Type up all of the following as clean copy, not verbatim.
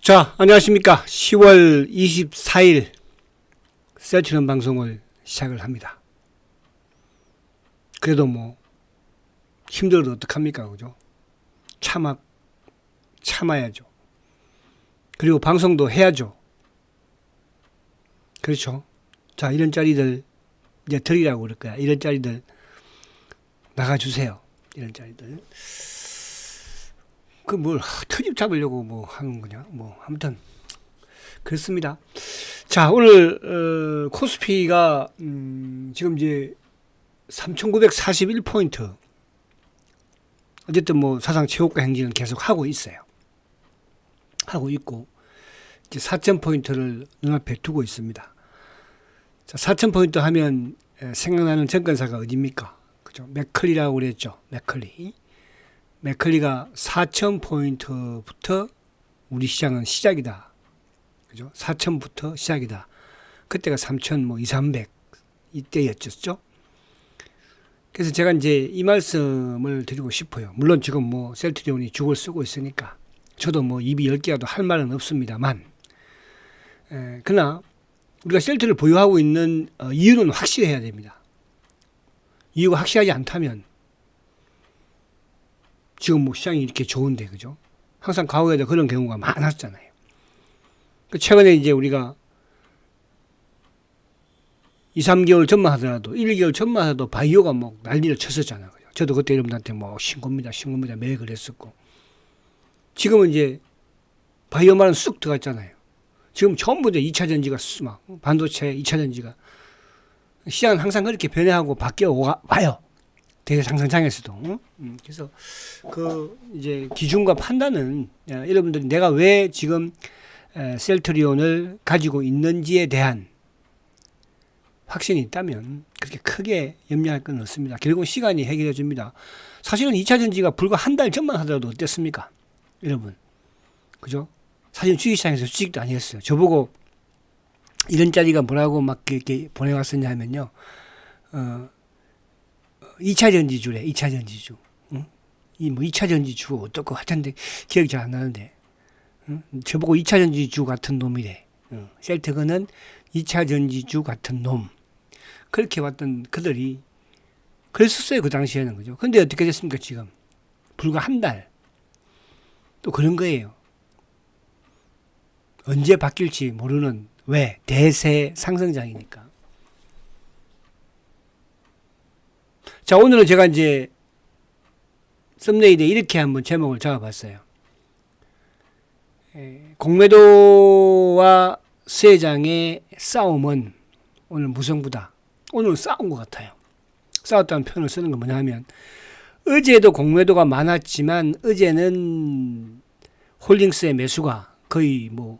자, 안녕하십니까. 10월 24일 셀트리온 방송을 시작을 합니다. 그래도 뭐 힘들어도 어떡합니까, 그죠? 참아야죠. 그리고 방송도 해야죠. 그렇죠. 자, 이런 짜리들 이제 드리라고 그럴 거야. 이런 짜리들 나가주세요. 이런 짜리들. 그 뭘 트집 잡으려고 뭐 하는 거냐? 뭐 아무튼 그렇습니다. 자, 오늘 코스피가 지금 이제 3,941포인트. 어쨌든 뭐 사상 최고가 행진은 계속 하고 있어요. 하고 있고 이제 4,000포인트를 눈앞에 두고 있습니다. 자, 4,000포인트 하면 생각나는 증권사가 어디입니까? 그죠? 맥클리라고 그랬죠. 맥클리가 4,000포인트부터 우리 시장은 시작이다. 그죠? 4,000부터 시작이다. 그때가 3,000, 뭐 2, 300 이때였죠. 그래서 제가 이제 이 말씀을 드리고 싶어요. 물론 지금 뭐 셀트리온이 죽을 쓰고 있으니까 저도 뭐 입이 10개라도 할 말은 없습니다만, 그러나 우리가 셀트를 보유하고 있는 이유는 확실해야 됩니다. 이유가 확실하지 않다면 지금 뭐 시장이 이렇게 좋은데, 그죠? 항상 과거에도 그런 경우가 많았잖아요. 최근에 이제 우리가 2, 3개월 전만 하더라도 1, 2개월 전만 하더라도 바이오가 뭐 난리를 쳤었잖아요. 저도 그때 여러분들한테 뭐 신고입니다 매일 그랬었고, 지금은 이제 바이오만은 쑥 들어갔잖아요. 지금 전부 이제 2차 전지가 막 반도체 2차 전지가 시장은 항상 그렇게 변해하고 바뀌어 와요. 대세 상승장에서도. 그래서 그 이제 기준과 판단은 여러분들이 내가 왜 지금 셀트리온을 가지고 있는지에 대한 확신이 있다면 그렇게 크게 염려할 건 없습니다. 결국은 시간이 해결해 줍니다. 사실은 2차 전지가 불과 한 달 전만 하더라도 어땠습니까? 여러분. 그죠? 사실 주식시장에서 주식도 아니었어요. 저보고 이런 짜리가 뭐라고 막 이렇게 보내왔었냐 하면요. 2차 전지주래, 2차 전지주. 응? 이 뭐 2차 전지주 어떻고 하여튼데 기억이 잘 안 나는데. 응? 저보고 2차 전지주 같은 놈이래. 셀트건은 2차 전지주 같은 놈. 그렇게 왔던 그들이 그랬었어요, 그 당시에는. 그죠? 근데 어떻게 됐습니까, 지금? 불과 한 달. 또 그런 거예요. 언제 바뀔지 모르는, 왜? 대세 상승장이니까. 자, 오늘은 제가 이제 썸네일에 이렇게 한번 제목을 잡아봤어요. 공매도와 수혜장의 싸움은 오늘 무승부다. 오늘 싸운 것 같아요. 싸웠다는 표현을 쓰는 건 뭐냐 하면, 어제도 공매도가 많았지만 어제는 홀딩스의 매수가 거의 뭐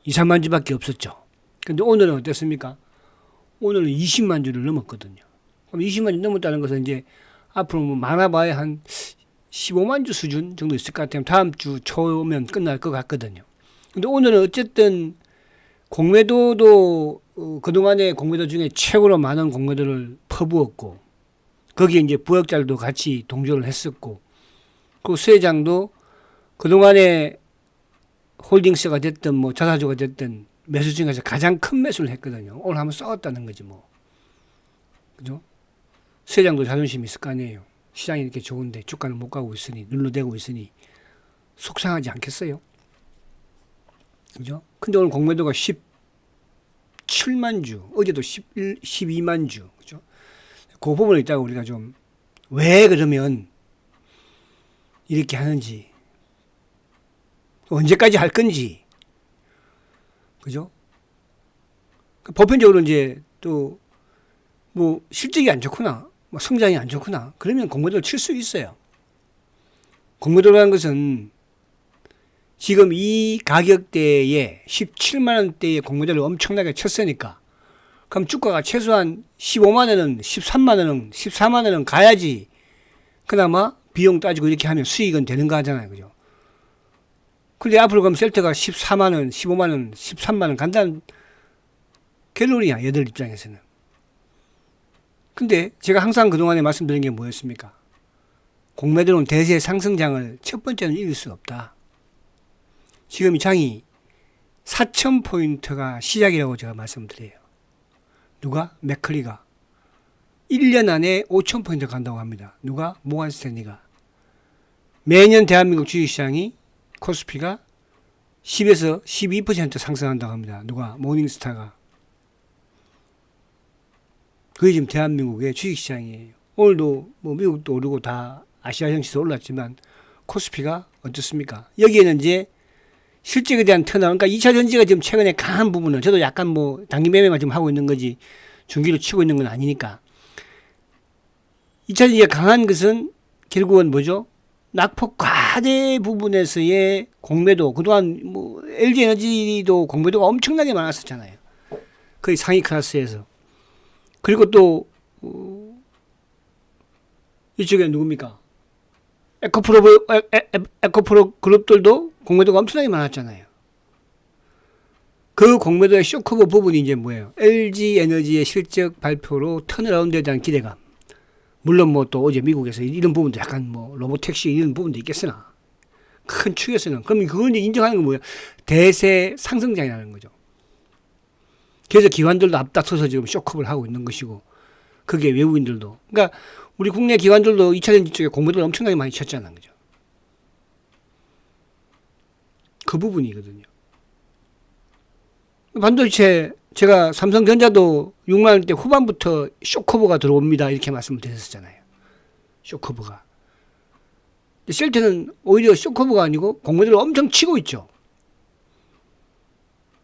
2, 3만 주밖에 없었죠. 근데 오늘은 어땠습니까? 오늘은 20만 주를 넘었거든요. 그럼 20만 주 넘었다는 것은 이제 앞으로 뭐 많아봐야 한 15만 주 수준 정도 있을 것 같아요. 다음 주 초면 끝날 것 같거든요. 근데 오늘은 어쨌든 공매도도 그동안의 공매도 중에 최고로 많은 공매도를 퍼부었고, 거기에 이제 부역자들도 같이 동조를 했었고, 그 수혜장도 그동안에 홀딩스가 됐든 뭐 자사주가 됐든 매수 중에서 가장 큰 매수를 했거든요. 오늘 한번 싸웠다는 거지 뭐. 그죠? 수혜장도 자존심이 있을 거 아니에요. 시장이 이렇게 좋은데 주가는 못 가고 있으니, 눌러대고 있으니 속상하지 않겠어요? 그죠? 근데 오늘 공매도가 17만 주, 어제도 12만 주. 그죠? 그 부분을 있다가 우리가 좀 왜 그러면 이렇게 하는지, 언제까지 할 건지, 그죠? 보편적으로 이제 또 뭐 실적이 안 좋구나, 뭐 성장이 안 좋구나, 그러면 공매도를 칠 수 있어요. 공매도라는 것은 지금 이 가격대에 17만 원대의 공매도를 엄청나게 쳤으니까, 그럼 주가가 최소한 15만 원은, 13만 원은, 14만 원은 가야지 그나마 비용 따지고 이렇게 하면 수익은 되는 거 하잖아요. 그죠? 근데 앞으로 그럼 셀트가 14만 원, 15만 원, 13만 원 간다는 갤러리야, 얘들 입장에서는. 근데 제가 항상 그동안에 말씀드린 게 뭐였습니까? 공매도는 대세 상승장을 첫 번째는 이길 수 없다. 지금 이 장이 4,000포인트가 시작이라고 제가 말씀드려요. 누가? 맥클리가 1년 안에 5,000포인트 간다고 합니다. 누가? 모건 스탠리가. 매년 대한민국 주식시장이 코스피가 10에서 12% 상승한다고 합니다. 누가? 모닝스타가. 그게 지금 대한민국의 주식시장이에요. 오늘도 뭐 미국도 오르고 다 아시아 증시도 올랐지만 코스피가 어떻습니까? 여기에는 이제 실적에 대한 턴나운, 그러니까 2차 전지가 지금 최근에 강한 부분은 저도 약간 뭐 단기 매매만 지금 하고 있는 거지 중기로 치고 있는 건 아니니까. 2차 전지가 강한 것은 결국은 뭐죠? 낙폭 과대 부분에서의 공매도, 그동안 뭐 LG 에너지도 공매도가 엄청나게 많았었잖아요. 거의 상위 클래스에서. 그리고 또 이쪽에 누굽니까? 에코프로 그룹들도 공매도가 엄청나게 많았잖아요. 그 공매도의 쇼커버 부분이 이제 뭐예요? LG 에너지의 실적 발표로 턴어라운드에 대한 기대감. 물론 뭐 또 어제 미국에서 이런 부분도 약간 뭐 로보택시 이런 부분도 있겠으나 큰 축에서는 그럼 그걸 인정하는 건 뭐예요? 대세 상승장이라는 거죠. 그래서 기관들도 앞다퉈서 지금 쇼크업을 하고 있는 것이고, 그게 외국인들도. 그러니까 우리 국내 기관들도 2차 전지 쪽에 공매도를 엄청나게 많이 쳤잖아요. 그죠? 그 부분이거든요. 반도체, 제가 삼성전자도 6만 원대 후반부터 쇼커버가 들어옵니다. 이렇게 말씀을 드렸었잖아요. 쇼커버가. 셀트는 오히려 쇼커버가 아니고 공매도를 엄청 치고 있죠.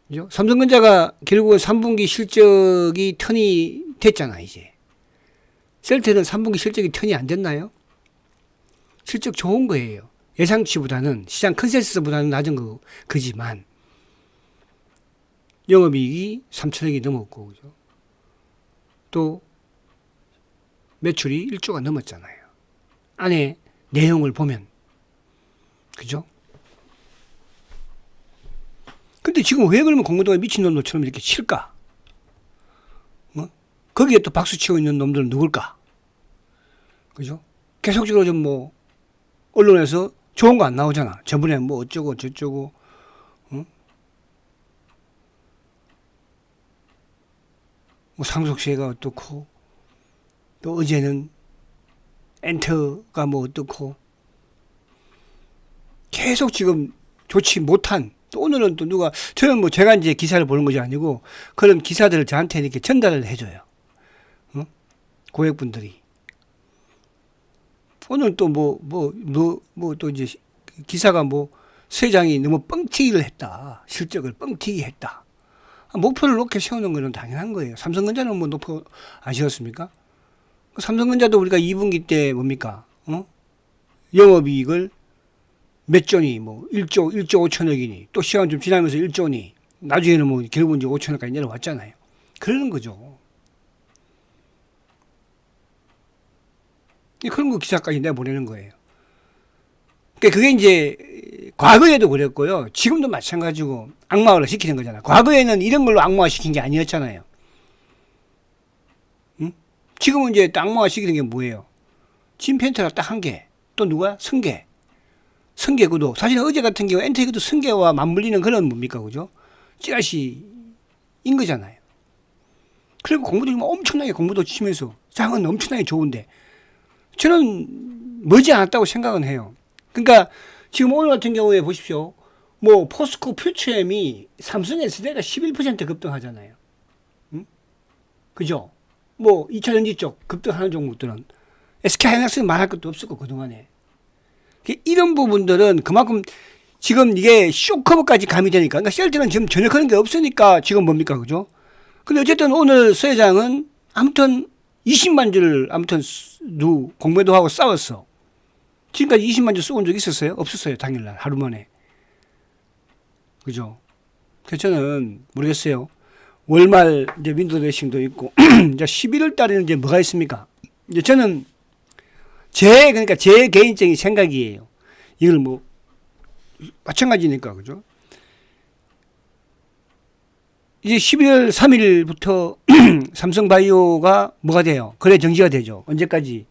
그죠? 삼성전자가 결국은 3분기 실적이 턴이 됐잖아, 이제. 셀트는 3분기 실적이 턴이 안 됐나요? 실적 좋은 거예요. 예상치보다는, 시장 컨센서스보다는 낮은 거지만, 영업이익이 3천억이 넘었고, 그죠? 또, 매출이 1조가 넘었잖아요. 안에 내용을 보면. 그죠? 근데 지금 왜 그러면 공매도가 미친놈들처럼 이렇게 칠까? 거기에 또 박수 치고 있는 놈들은 누굴까? 그죠? 계속적으로 좀 뭐, 언론에서 좋은 거 안 나오잖아. 저번에 뭐 어쩌고 저쩌고, 뭐 상속세가 어떻고, 또 어제는 엔터가 뭐 어떻고, 계속 지금 좋지 못한, 또 오늘은 또 누가, 저는 뭐 제가 이제 기사를 보는 것이 아니고, 그런 기사들을 저한테 이렇게 전달을 해줘요. 고객분들이. 오늘 또 또 이제 기사가 뭐, 세장이 너무 뻥튀기를 했다. 실적을 뻥튀기 했다. 목표를 높게 세우는 거는 당연한 거예요. 삼성전자는 뭐 높고 안 세웠습니까? 삼성전자도 우리가 2분기 때 뭡니까? 영업이익을 몇 조니, 뭐 1조 5천억이니, 또 시간 좀 지나면서 1조니, 나중에는 뭐 결국은 이제 5천억까지 내려왔잖아요. 그러는 거죠. 그런 거 기사까지 내보내는 거예요. 그러니까 그게 이제 과거에도 그랬고요. 지금도 마찬가지고 악마화를 시키는 거잖아요. 과거에는 이런 걸로 악마화 시킨 게 아니었잖아요. 응? 지금은 이제 악마화 시키는 게 뭐예요? 진펜트가 딱 한 개. 또 누가? 성계. 성계구도. 사실 어제 같은 경우 엔테이크도 성계와 맞물리는 그런 뭡니까? 그죠? 찌라시인 거잖아요. 그리고 공부도 엄청나게 공부도 치면서 장은 엄청나게 좋은데 저는 머지 않았다고 생각은 해요. 그러니까 지금 오늘 같은 경우에 보십시오. 뭐 포스코 퓨처엠이 삼성 SDI가 11% 급등하잖아요. 응? 그죠? 뭐 2차 전지 쪽 급등하는 종목들은 SK하이닉스는 말할 것도 없었고 그동안에. 이런 부분들은 그만큼 지금 이게 쇼커버까지 가미되니까. 그러니까 셀트는 지금 전혀 그런 게 없으니까 지금 뭡니까? 그죠? 근데 어쨌든 오늘 서 회장은 아무튼 20만 주를 아무튼 공매도하고 싸웠어. 지금까지 20만 주 쏘은 적 있었어요? 없었어요. 당일날 하루 만에. 그죠? 그래서 저는 모르겠어요. 월말 이제 윈도우 드레싱도 있고 이제 11월 달에는 이제 뭐가 있습니까? 이제 저는 그러니까 제 개인적인 생각이에요. 이걸 뭐 마찬가지니까 그죠? 이제 12월 3일부터 삼성바이오가 뭐가 돼요? 거래 정지가 되죠. 언제까지?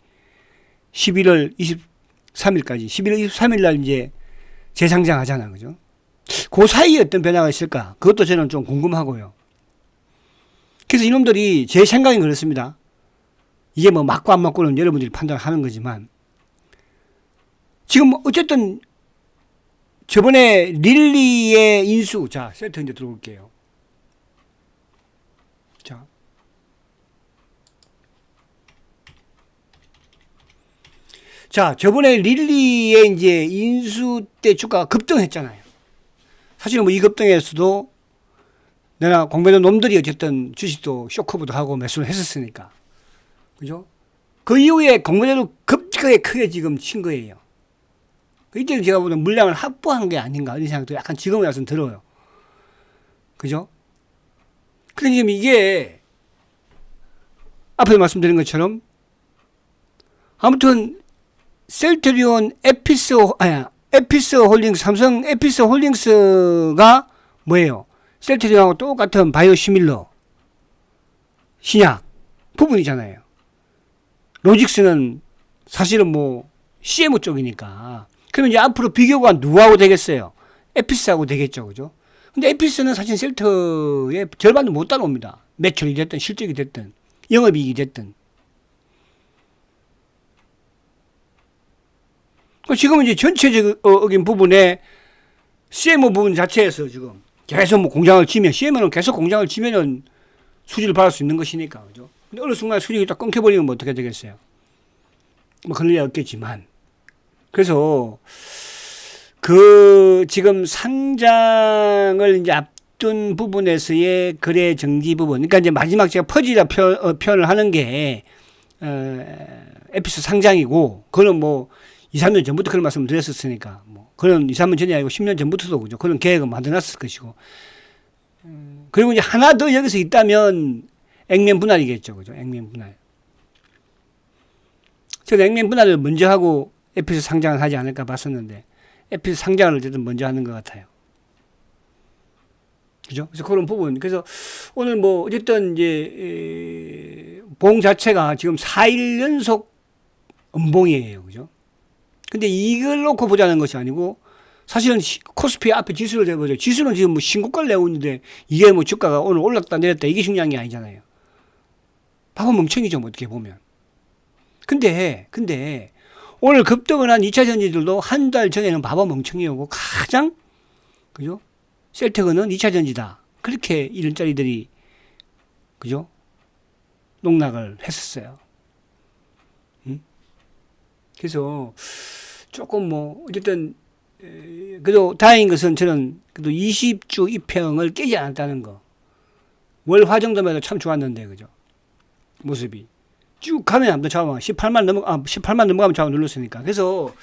11월 23일까지. 11월 23일 날 이제 재상장 하잖아. 그죠? 그 사이에 어떤 변화가 있을까? 그것도 저는 좀 궁금하고요. 그래서 이놈들이 제 생각엔 그렇습니다. 이게 뭐 맞고 안 맞고는 여러분들이 판단하는 거지만 지금 어쨌든 저번에 릴리의 인수, 자, 세트 이제 들어올게요. 자, 저번에 릴리의 이제 인수 때 주가가 급등했잖아요. 사실은 뭐 이 급등에서도 내가 공매도 놈들이 어쨌든 주식도 쇼커브도 하고 매수를 했었으니까. 그죠? 그 이후에 공매도도 급격하게 크게 지금 친 거예요. 이때는 제가 보는 물량을 확보한 게 아닌가 이런 생각도 약간 지금에 와서는 들어요. 그죠? 근데 지금 이게 앞에서 말씀드린 것처럼 아무튼 셀트리온 에피스 홀딩스, 삼성 에피스 홀딩스가 뭐예요? 셀트리온하고 똑같은 바이오시밀러 신약 부분이잖아요. 로직스는 사실은 뭐 CMO 쪽이니까. 그러면 이제 앞으로 비교가 누구하고 되겠어요? 에피스하고 되겠죠. 그죠? 근데 에피스는 사실 셀트의 절반도 못 따라옵니다. 매출이 됐든 실적이 됐든 영업이익이 됐든. 지금은 이제 전체적인 부분에 CMO 부분 자체에서 지금 계속 뭐 공장을 지면, CMO는 계속 공장을 지면은 수지를 받을 수 있는 것이니까, 그죠? 근데 어느 순간 수익이 딱 끊겨버리면 뭐 어떻게 되겠어요? 뭐 그럴 리 없겠지만. 그래서 그 지금 상장을 이제 앞둔 부분에서의 거래 정지 부분. 그러니까 이제 마지막 제가 퍼지라 표현을 하는 게, 에피스 상장이고, 그거는 뭐 2, 3년 전부터 그런 말씀을 드렸었으니까, 뭐, 그런 2, 3년 전이 아니고 10년 전부터도 그죠. 그런 계획을 만들어놨을 것이고. 그리고 이제 하나 더 여기서 있다면 액면 분할이겠죠. 그죠. 액면 분할. 저는 액면 분할을 먼저 하고 에피스 상장을 하지 않을까 봤었는데, 에피스 상장을 어쨌든 먼저 하는 것 같아요. 그죠? 그래서 그런 부분. 그래서 오늘 뭐, 어쨌든 이제, 봉 자체가 지금 4일 연속 음봉이에요. 그죠? 근데 이걸 놓고 보자는 것이 아니고, 사실은 코스피 앞에 지수를 재보죠. 지수는 지금 뭐 신고가를 내고 있는데, 이게 뭐 주가가 오늘 올랐다 내렸다 이게 중요한 게 아니잖아요. 바보 멍청이죠. 뭐 어떻게 보면. 근데, 오늘 급등을 한 2차 전지들도 한 달 전에는 바보 멍청이였고, 가장, 그죠? 셀트건은 2차 전지다. 그렇게 이런 자리들이, 그죠? 농락을 했었어요. 그래서 조금 뭐, 어쨌든, 그래도 다행인 것은 저는 그래도 20주 입평을 깨지 않았다는 거. 월화 정도면 참 좋았는데, 그죠? 모습이. 쭉 가면 아무튼 잡아. 18만 넘어가면 잡아 눌렀으니까. 그래서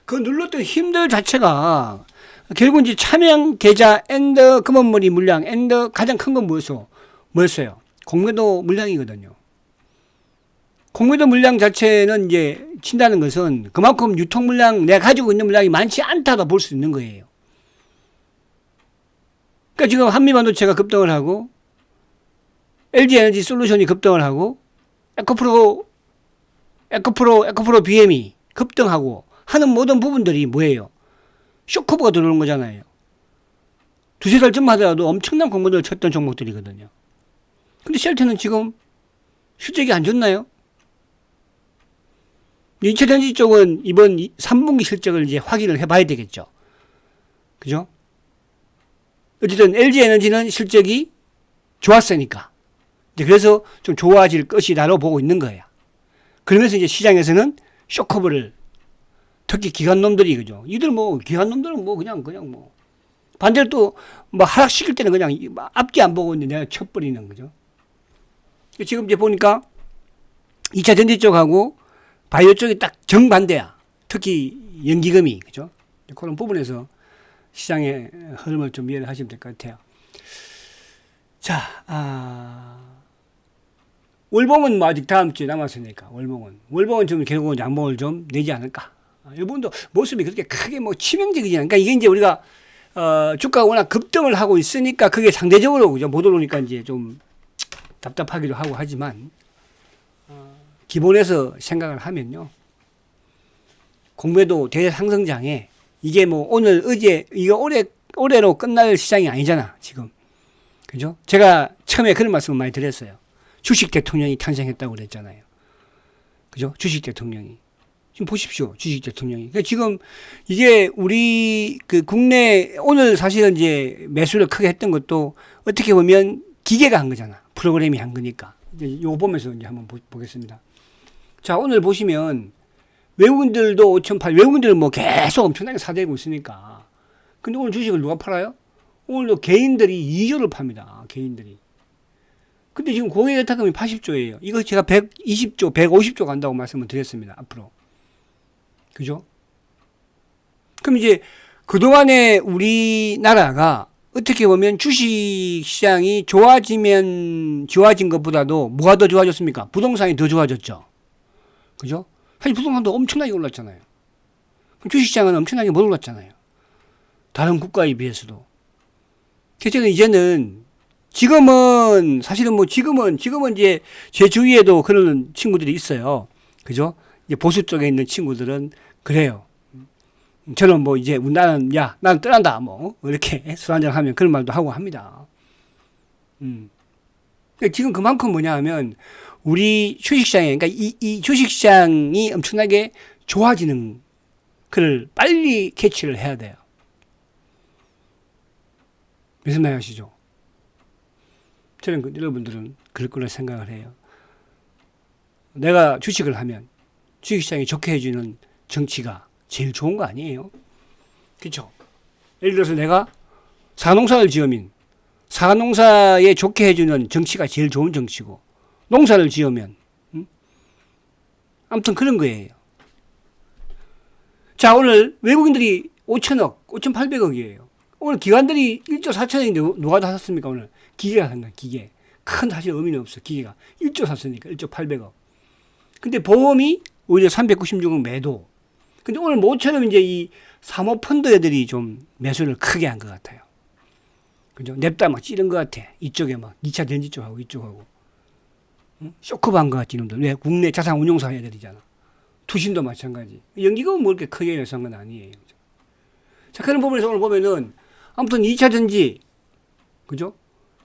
그 눌렀던 힘들 자체가 결국 이제 차명 계좌 앤더 금원머리 물량 앤더 가장 큰 건 뭐였어요? 공매도 물량이거든요. 공매도 물량 자체는 이제 친다는 것은 그만큼 유통 물량, 내가 가지고 있는 물량이 많지 않다고 볼 수 있는 거예요. 그러니까 지금 한미반도체가 급등을 하고 LG에너지 솔루션이 급등을 하고 에코프로 BM이 급등하고 하는 모든 부분들이 뭐예요? 쇼커브가 들어오는 거잖아요. 두세 달 전만 하더라도 엄청난 공모들을 쳤던 종목들이거든요. 근데 셀트는 지금 실적이 안 좋나요? 2차 전지 쪽은 이번 3분기 실적을 이제 확인을 해봐야 되겠죠. 그죠? 어쨌든 LG에너지는 실적이 좋았으니까. 그래서 좀 좋아질 것이다라고 보고 있는 거예요. 그러면서 이제 시장에서는 쇼커브를 특히 기관놈들이 그죠. 이들 뭐 기관놈들은 뭐 그냥 뭐 반대로 또 뭐 하락시킬 때는 그냥 앞뒤 안 보고 있는데 내가 쳐버리는 거죠. 지금 이제 보니까 2차 전지 쪽하고 바이오 쪽이 딱 정반대야. 특히 연기금이 그죠. 그런 부분에서 시장의 흐름을 좀 이해를 하시면 될 것 같아요. 자, 월봉은 뭐 아직 다음 주에 남았으니까, 월봉은 좀 결국은 양봉을 좀 내지 않을까. 이분도 모습이 그렇게 크게 뭐 치명적이지 않으니까, 이게 이제 우리가, 주가가 워낙 급등을 하고 있으니까 그게 상대적으로, 그죠. 못 오르니까 이제 좀 답답하기도 하고 하지만, 기본에서 생각을 하면요. 공매도 대상승장에 이게 뭐 오늘, 어제, 이거 올해 올해로 끝날 시장이 아니잖아, 지금. 그죠? 제가 처음에 그런 말씀을 많이 드렸어요. 주식 대통령이 탄생했다고 그랬잖아요. 그죠? 주식 대통령이. 지금 보십시오. 주식 대통령이. 그러니까 지금 이게 우리 그 국내 오늘 사실은 이제 매수를 크게 했던 것도 어떻게 보면 기계가 한 거잖아. 프로그램이 한 거니까. 이제 요거 보면서 이제 한번 보겠습니다. 자, 오늘 보시면 외국인들도 5,800, 외국인들은 뭐 계속 엄청나게 사들고 있으니까. 근데 오늘 주식을 누가 팔아요? 오늘도 개인들이 2조를 팝니다. 개인들이. 근데 지금 공예여타금이 80조예요. 이거 제가 120조, 150조 간다고 말씀을 드렸습니다. 앞으로. 그죠? 그럼 이제 그동안에 우리나라가 어떻게 보면 주식 시장이 좋아진 것보다도 뭐가 더 좋아졌습니까? 부동산이 더 좋아졌죠. 그죠? 사실 부동산도 엄청나게 올랐잖아요. 주식 시장은 엄청나게 못 올랐잖아요. 다른 국가에 비해서도. 그래서 이제는 지금은 사실은 뭐 지금은 이제 제 주위에도 그런 친구들이 있어요. 그죠? 이제 보수 쪽에 있는 친구들은 그래요. 저는 뭐 이제 나는 떠난다 뭐 이렇게 술 한잔 하면 그런 말도 하고 합니다. 지금 그만큼 뭐냐 하면 우리 주식시장에 그러니까 이 주식시장이 엄청나게 좋아지는 그걸 빨리 캐치를 해야 돼요. 무슨 말 하시죠? 저는 여러분들은 그럴 거라 생각을 해요. 내가 주식을 하면 주식시장이 좋게 해주는 정치가 제일 좋은 거 아니에요? 그렇죠? 예를 들어서 내가 사농사를 지으면 사농사에 좋게 해주는 정치가 제일 좋은 정치고 농사를 지으면 아무튼 그런 거예요. 자, 오늘 외국인들이 5천억, 5,800억이에요. 오늘 기관들이 1조 4천억인데 누가 다 샀습니까? 오늘 기계가 산 거야. 기계. 큰 사실 의미는 없어. 기계가 1조 샀으니까 1조 800억. 근데 보험이 오히려 396억 매도. 근데 오늘 모처럼 이제 이 사모펀드 애들이 좀 매수를 크게 한 것 같아요. 그죠? 냅다 막 찌른 것 같아. 이쪽에 막 2차 전지 쪽하고 이쪽하고. 응? 쇼크바 한 것 같지, 이놈들. 왜? 국내 자산 운용사 애들이잖아. 투신도 마찬가지. 연기금은 뭐 이렇게 크게 매수한 건 아니에요. 그죠? 자, 그런 부분에서 오늘 보면은 아무튼 2차 전지, 그죠?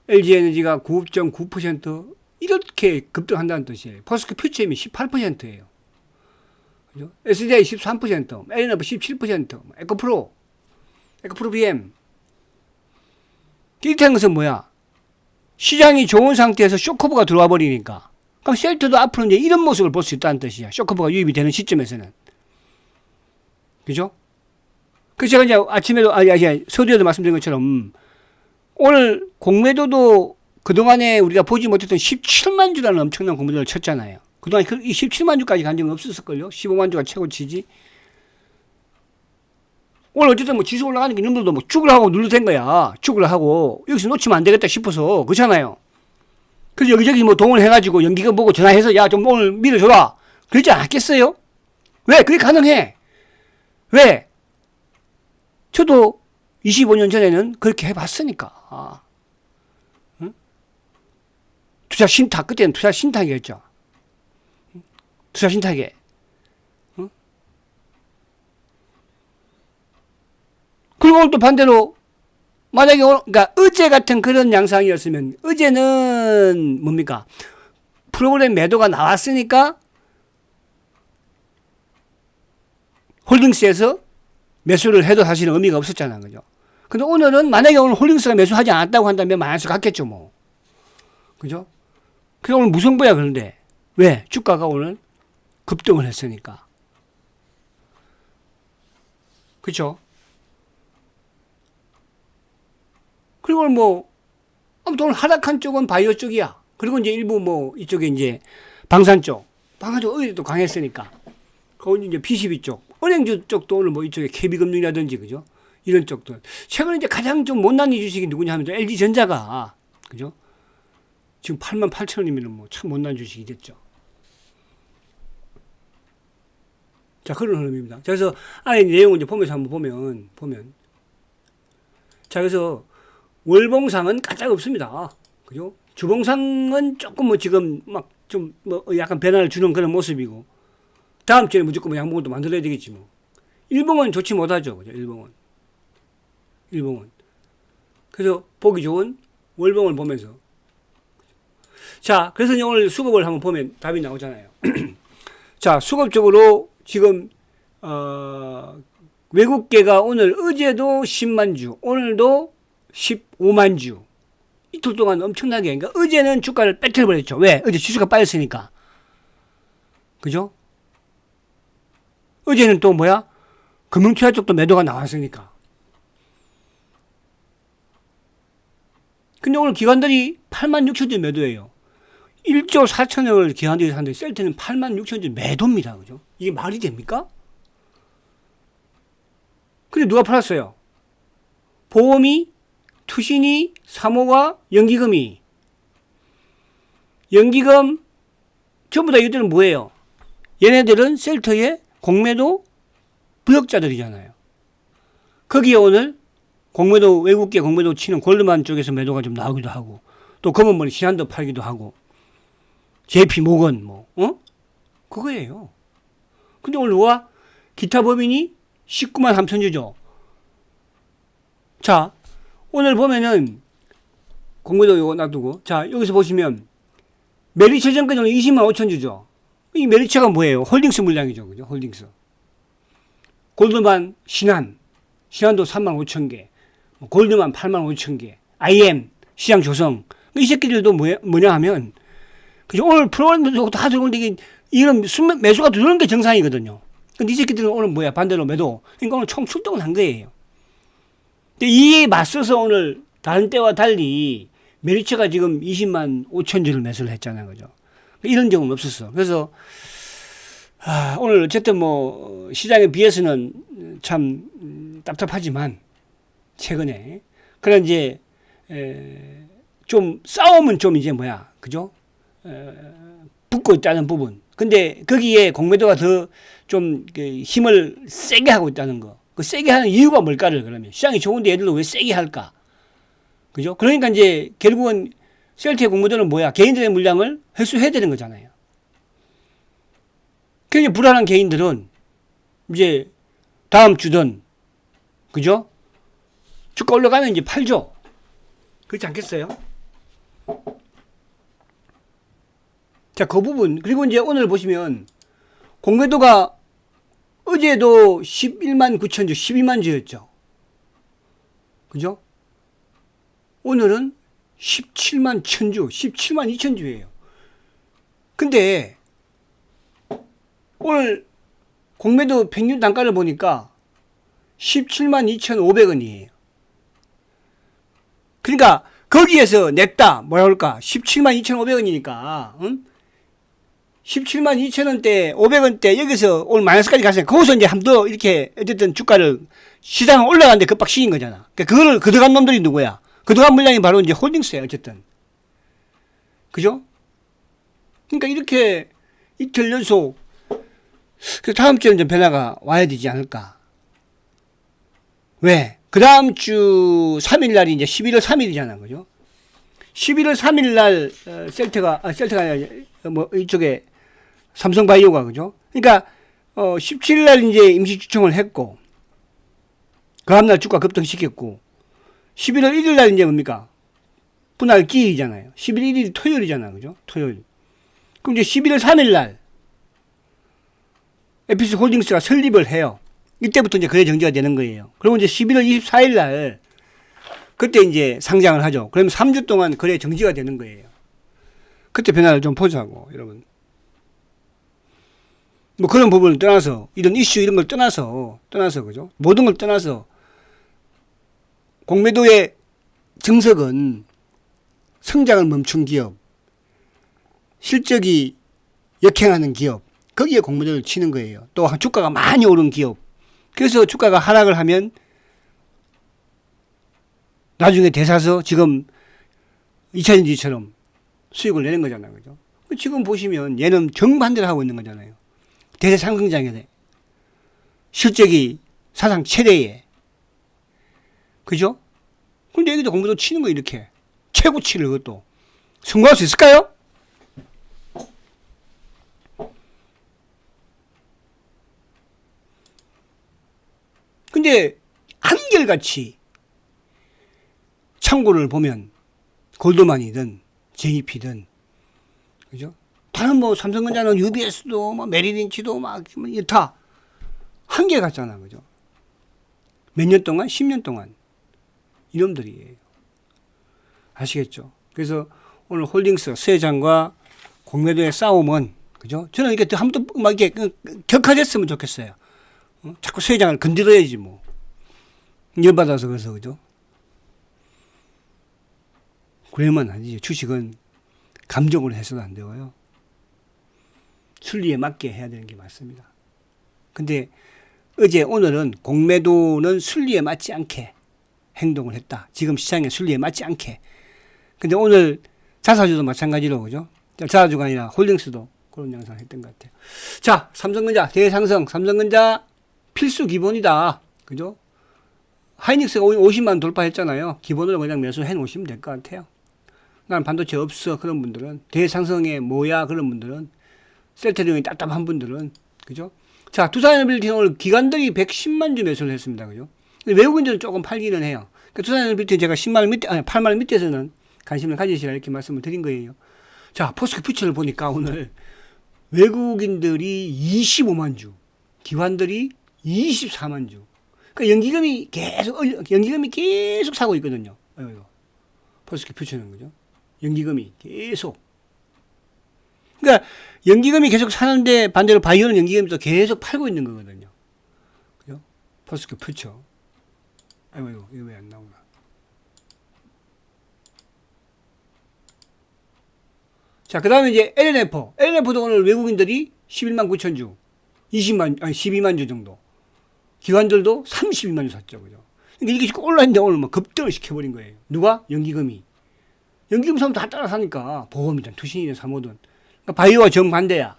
LG 에너지가 9.9% 이렇게 급등한다는 뜻이에요. 포스코 퓨처엠이 18%예요. 그죠? SDI 13%, L너브 17%, 에코프로 BM. 이렇게 한 것은 뭐야? 시장이 좋은 상태에서 쇼커버가 들어와 버리니까. 그럼 셀트도 앞으로 이제 이런 모습을 볼 수 있다는 뜻이야. 쇼커버가 유입이 되는 시점에서는. 그죠? 그래서 제가 이제 아침에도, 서두에도 말씀드린 것처럼 오늘 공매도도 그동안에 우리가 보지 못했던 17만 주라는 엄청난 공매도를 쳤잖아요. 그동안 이 17만 주까지 간 적은 없었을걸요? 15만 주가 최고치지. 오늘 어쨌든 뭐 지수 올라가는 게 이놈들도 뭐 쭉을 하고 눌러댄 거야. 쭉을 하고 여기서 놓치면 안 되겠다 싶어서 그렇잖아요. 그래서 여기저기 뭐 동원해가지고 연기금 보고 전화해서 야 좀 오늘 밀어줘라. 그러지 않았겠어요? 왜? 그게 가능해. 왜? 저도 25년 전에는 그렇게 해봤으니까. 응? 투자 신탁, 그때는 투자 신탁이었죠. 투자 신탁에. 응? 그리고 오늘 또 반대로, 만약에 그러니까 어제 같은 그런 양상이었으면, 어제는 뭡니까? 프로그램 매도가 나왔으니까, 홀딩스에서 매수를 해도 사실은 의미가 없었잖아요. 그죠? 근데 오늘은 만약에 오늘 홀딩스가 매수하지 않았다고 한다면 마이너스 갔겠죠, 뭐. 그죠? 그게 오늘 무성부야, 그런데. 왜? 주가가 오늘 급등을 했으니까. 그죠? 그리고 오늘 뭐, 아무튼 오늘 하락한 쪽은 바이오 쪽이야. 그리고 이제 일부 뭐, 이쪽에 이제 방산 쪽. 방산 쪽 어디도 강했으니까. 거기 이제 B12 쪽. 은행주 쪽도 오늘 뭐 이쪽에 KB금융이라든지, 그죠? 이런 쪽도. 최근에 이제 가장 좀 못난 이 주식이 누구냐 하면 LG전자가, 그죠? 지금 88,000원이면 뭐 참 못난 주식이 됐죠. 자, 그런 흐름입니다. 자, 그래서 안에 내용을 이제 보면서 한번 보면. 자, 그래서 월봉상은 까짝 없습니다. 그죠? 주봉상은 조금 뭐 지금 막 좀 뭐 약간 변화를 주는 그런 모습이고. 다음 주에 무조건 뭐 양봉을 또 만들어야 되겠지 뭐. 일봉은 좋지 못하죠. 그죠? 일봉은. 그래서 보기 좋은 월봉을 보면서. 자, 그래서 오늘 수급을 한번 보면 답이 나오잖아요. 자, 수급적으로 지금, 외국계가 오늘 어제도 10만 주, 오늘도 15만 주. 이틀 동안 엄청나게, 그러니까 어제는 주가를 뺏겨버렸죠. 왜? 어제 지수가 빠졌으니까. 그죠? 어제는 또 뭐야? 금융투자 쪽도 매도가 나왔으니까. 근데 오늘 기관들이 8만 6천 주 매도예요. 1조 4천억을 기관들이 사는데 셀트는 8만 6천 주 매도입니다. 그죠? 이게 말이 됩니까? 근데 누가 팔았어요? 보험이, 투신이, 사모가, 연기금이. 연기금, 전부 다 이들은 뭐예요? 얘네들은 셀터의 공매도 부역자들이잖아요. 거기에 오늘 공매도, 외국계 공매도 치는 골드만 쪽에서 매도가 좀 나오기도 하고, 또 검은 머리 신한도 팔기도 하고, JP 모건, 그거예요. 근데 오늘 누가? 기타 법인이 19만 3천 주죠. 자, 오늘 보면은, 공매도 이거 놔두고, 자, 여기서 보시면, 메리츠 전까지는 20만 5천 주죠. 이 메리츠가 뭐예요? 홀딩스 물량이죠. 그죠? 홀딩스. 골드만, 신한도 3만 5천 개, 골드만 8만 5천 개, IM, 시장 조성. 이 새끼들도 뭐냐 하면, 그죠? 오늘 프로그램도 다 들어오는데 이런 매수가 들어오는 게 정상이거든요. 근데 이 새끼들은 오늘 뭐야? 반대로 매도. 그러니까 오늘 총 출동을 한 거예요. 근데 이에 맞서서 오늘 다른 때와 달리 메리츠가 지금 20만 5천 주를 매수를 했잖아요. 그죠? 이런 적은 없었어. 그래서, 오늘 어쨌든 시장에 비해서는 참 답답하지만, 최근에. 그런 이제, 좀 싸움은 좀 이제 그죠? 붙고 있다는 부분. 근데 거기에 공매도가 더 좀 힘을 세게 하고 있다는 거. 그 세게 하는 이유가 뭘까를 그러면. 시장이 좋은데 얘들도 왜 세게 할까? 그죠? 그러니까 이제 결국은 셀트의 공매도는 뭐야? 개인들의 물량을 회수해야 되는 거잖아요. 굉장히 불안한 개인들은 이제 다음 주든, 그죠? 주가 올라가면 이제 팔죠. 그렇지 않겠어요? 자, 그 부분. 그리고 이제 오늘 보시면 공매도가 어제도 11만 9천 주, 12만 주였죠. 그죠? 오늘은 17만 1천 주, 17만 2천 주예요. 근데 오늘 공매도 평균 단가를 보니까 17만 2,500원이에요. 그러니까 거기에서 냈다. 뭐라 그럴까? 17만 2,500원이니까. 응? 17만 2천원대, 500원대, 여기서 오늘 마이너스까지 갔으니까, 거기서 이제 한 번 더 이렇게, 어쨌든 주가를, 시장은 올라가는데 급박시킨 거잖아. 그러니까 그거를 거둬간 놈들이 누구야? 거둬간 물량이 바로 이제 홀딩스야, 어쨌든. 그죠? 그러니까 이렇게 이틀 연속, 그 다음 주에는 좀 변화가 와야 되지 않을까. 왜? 그 다음 주 3일 날이 이제 11월 3일이잖아, 그죠? 11월 3일 날, 셀트가 아니라, 이쪽에, 삼성바이오가, 그죠? 그러니까 17일 날 이제 임시주총을 했고, 그 다음날 주가 급등시켰고, 11월 1일 날 이제 뭡니까? 분할 기일이잖아요. 11월 1일이 토요일이잖아요. 그죠? 토요일. 그럼 이제 11월 3일 날 에피스 홀딩스가 설립을 해요. 이때부터 이제 거래 정지가 되는 거예요. 그러면 이제 11월 24일 날 그때 이제 상장을 하죠. 그러면 3주 동안 거래 정지가 되는 거예요. 그때 변화를 좀 보자고, 여러분. 그런 부분을 떠나서, 이런 이슈 이런 걸 떠나서, 그죠? 모든 걸 떠나서, 공매도의 정석은 성장을 멈춘 기업, 실적이 역행하는 기업, 거기에 공매도를 치는 거예요. 또 주가가 많이 오른 기업. 그래서 주가가 하락을 하면 나중에 대사서 지금 2차전지처럼 수익을 내는 거잖아요. 그죠? 지금 보시면 얘는 정반대로 하고 있는 거잖아요. 대세 상승장에 실적이 사상 최대에. 그죠? 근데 여기도 공매도 치는 거 이렇게. 최고치를 그것도. 성공할 수 있을까요? 근데 한결같이 창고를 보면 골드만이든 JP든 그죠? 다른 뭐 삼성전자는 UBS도 뭐 메리린치도 막 다 한계 같잖아, 그죠? 몇 년 동안 10년 동안 이놈들이에요. 아시겠죠? 그래서 오늘 홀딩스 세장과 공매도의 싸움은 그죠? 저는 이게 한번 막 이렇게 격화됐으면 좋겠어요. 자꾸 세장을 건드려야지 뭐. 열받아서 그래서 그죠? 그러면 아니지. 주식은 감정으로 해서도 안 되고요. 순리에 맞게 해야 되는 게 맞습니다. 근데 어제 오늘은 공매도는 순리에 맞지 않게 행동을 했다. 지금 시장의 순리에 맞지 않게. 근데 오늘 자사주도 마찬가지로 그죠? 자사주가 아니라 홀딩스도 그런 양상 했던 것 같아요. 자, 삼성전자 대상승. 삼성전자 필수 기본이다. 그죠? 하이닉스가 50만 돌파했잖아요. 기본으로 그냥 매수해 놓으시면 될 것 같아요. 난 반도체 없어. 그런 분들은. 대상승에 뭐야. 그런 분들은. 셀트리온이 답답한 분들은. 그죠? 자, 두산에너빌리티는 오늘 기관들이 110만 주 매수를 했습니다. 그죠? 외국인들은 조금 팔기는 해요. 그러니까 두산에너빌리티 제가 10만 원 밑에, 아니, 8만 원 밑에서는 관심을 가지시라 이렇게 말씀을 드린 거예요. 자, 포스코 퓨처를 보니까 오늘 외국인들이 25만 주, 기관들이 24만 주. 그러니까 연기금이 계속 사고 있거든요. 포스코 퓨처는 그죠? 연기금이 계속. 그러니까 연기금이 계속 사는데 반대로 바이오는 연기금이 또 계속 팔고 있는 거거든요. 그죠? 포스코 퓨처. 이거 왜 안 나오나? 자, 그 다음에 이제 LNF. LNF도 오늘 외국인들이 11만 9천 주, 12만 주 정도. 기관들도 32만 주 샀죠. 그죠? 그러니까 이게 올라있는데 오늘 막 급등을 시켜버린 거예요. 누가? 연기금이. 연기금 사면 다 따라 사니까. 보험이든 투신이든 사모든. 그러니까 바이오와 정반대야.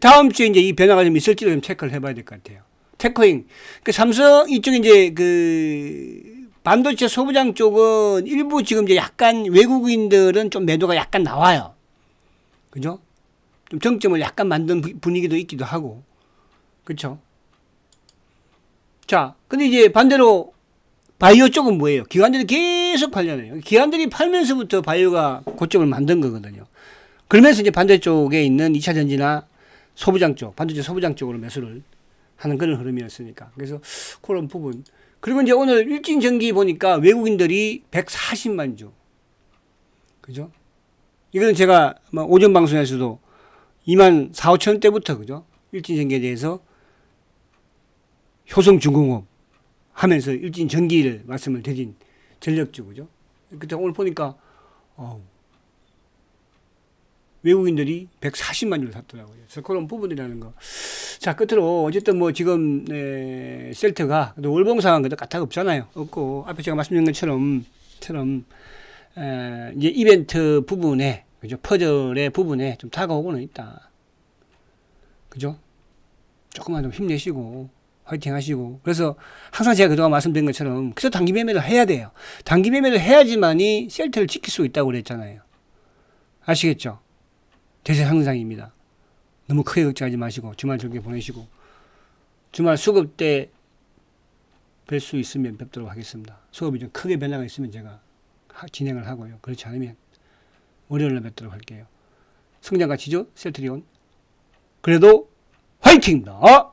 다음 주에 이제 이 변화가 좀 있을지도 좀 체크를 해봐야 될 것 같아요. 테커잉. 그 삼성 이쪽에 이제 그 반도체 소부장 쪽은 일부 지금 이제 약간 외국인들은 좀 매도가 약간 나와요. 그죠? 좀 정점을 약간 만든 분위기도 있기도 하고. 그렇죠? 자, 근데 이제 반대로 바이오 쪽은 뭐예요? 기관들이 계속 팔려나요. 기관들이 팔면서부터 바이오가 고점을 만든 거거든요. 그러면서 이제 반대쪽에 있는 2차 전지나 소부장 쪽, 반도체 소부장 쪽으로 매수를 하는 그런 흐름이었으니까. 그래서 그런 부분. 그리고 이제 오늘 일진전기 보니까 외국인들이 140만 주. 그죠? 이거는 제가 오전 방송에서도 2만 4, 5천 원대부터, 그죠? 일진전기에 대해서 효성중공업 하면서 일진전기를 말씀을 드린 전력주, 그죠? 그때 오늘 보니까, 외국인들이 140만 주를 샀더라고요. 그래서 그런 부분이라는 거. 자, 끝으로 어쨌든 뭐 지금 셀트가 월봉상은 그래도 까딱 없잖아요. 없고 앞에 제가 말씀드린 것처럼 이제 이벤트 부분에 그죠? 퍼즐의 부분에 좀 다가오고는 있다. 그죠? 조금만 좀 힘내시고 화이팅 하시고. 그래서 항상 제가 그동안 말씀드린 것처럼 그래서 단기 매매를 해야 돼요. 단기 매매를 해야지만이 셀트를 지킬 수 있다고 그랬잖아요. 아시겠죠? 대세 상승장입니다. 너무 크게 걱정하지 마시고 주말 즐겁게 보내시고 주말 수급 때 뵐 수 있으면 뵙도록 하겠습니다. 수급이 좀 크게 변화가 있으면 제가 진행을 하고요. 그렇지 않으면 월요일에 뵙도록 할게요. 성장 가치죠? 셀트리온. 그래도 화이팅입니다.